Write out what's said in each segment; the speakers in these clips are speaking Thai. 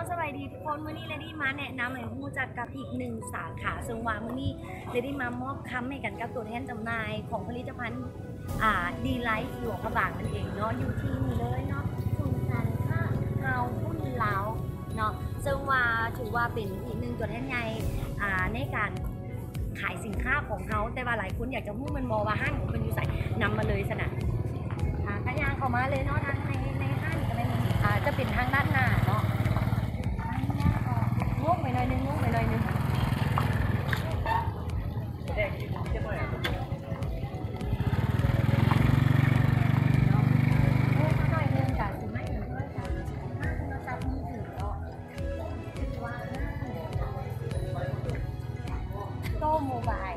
สวัสดีทุกคนมื้อนี้เลดี้มาแนะนำให้รู้จักกับอีกหนึ่งสาขาซึ่งว่ามื้อนี้เลดี้มามอบคำให้กันกับตัวแทนจำหน่ายของผลิตภัณฑ์ดีไลท์หลวงพระบางนั่นเองเนาะอยู่ที่นี่เลยเนาะศูนย์การค้าเฮาหุ้นลาวเนาะซึ่งว่าถือว่าเป็นอีกหนึ่งตัวแทนใหญ่ในการขายสินค้าของเขาแต่ว่าหลายคนอยากจะรู้มันมอว่าห้างของเป็นอยู่ใส่นำมาเลยสนะกระยางเข้ามาเลยเนาะทางในห้างก็เป็นจะเป็นทางด้านหน้าเนาะงงไปหน่อยนึงกับสิไม่ถึงด้วยค่ะห้างโทรศัพท์มือถือเนาะคือว่าโต้โมบาย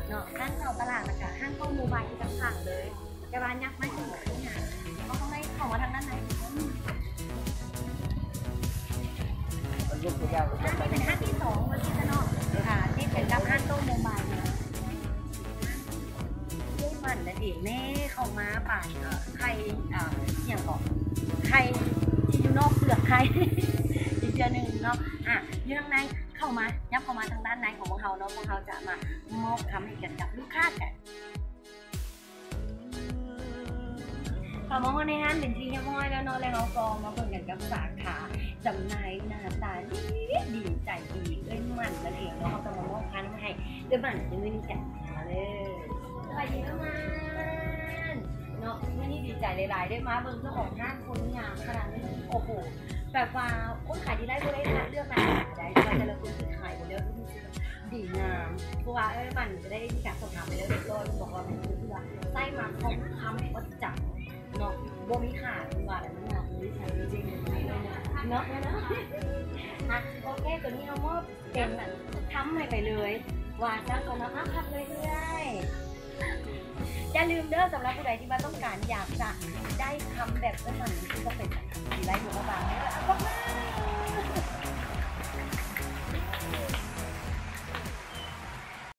เนาะห้างเราตลาดนะคะห้างโต้โมบายที่ต่างๆเลยแต่ว่ายักษ์ไม่ถึงขนาดเขาต้องได้ของมาทางด้านไหนห้างนี้เป็นห้างที่2วันที่จะเนาะที่เป็นกับห้างโต้โมบายเนี่ยด้วยมันและเด็กแม่เข้ามาป่านใครอย่างก่อนใครที่อยู่นอกเปลือกใครอีกเดือนหนึ่งเนาะอยู่ทางในเข้ามายับเข้ามาทางด้านในของพวกเขาเนาะพวกเขาจะมามอบคำให้กันกับลูกค้ากันต่อมาว่าในห้างเป็นที่เรียบร้อยแล้วเนาะแล้วเราก็มาเปิดกันกับสาขาจำหน่ายหน้าตาดีใจดีด้วยมันนั่นเองเนาะเขาจะมามอบคันให้ด้วยมันจะไม่มีแกะมาเลยสวัสดีทุกท่านเนาะวันนี้ดีใจหลายๆได้มาเบิ่งเจ้าของห้างคนงามขนาดนี้โอ้โหแบบว่าคนขายดีได้ก็ได้เลือกมาได้แต่ละคนคือขายไปเรื่อยดีงามเพราะว่ามันจะได้มีการสอบถามไปเรื่อยๆบอกว่าเป็นคือว่าไส้มาคงทำประจักษ์เนาะโบมีขาดว่าอะไรนั่นนะมีขาดจริงๆเนาะโอเคตัวนี้เรามอบเป็นทำให้ไปเลยว่าจ้างคนมาพักเลยด้วยอย่าลืมเด้อสำหรับผู้ใดที่มาต้องการอยากจะได้ทำแบบนั้นที่ก็เป็นดีไลท์หัวบางก็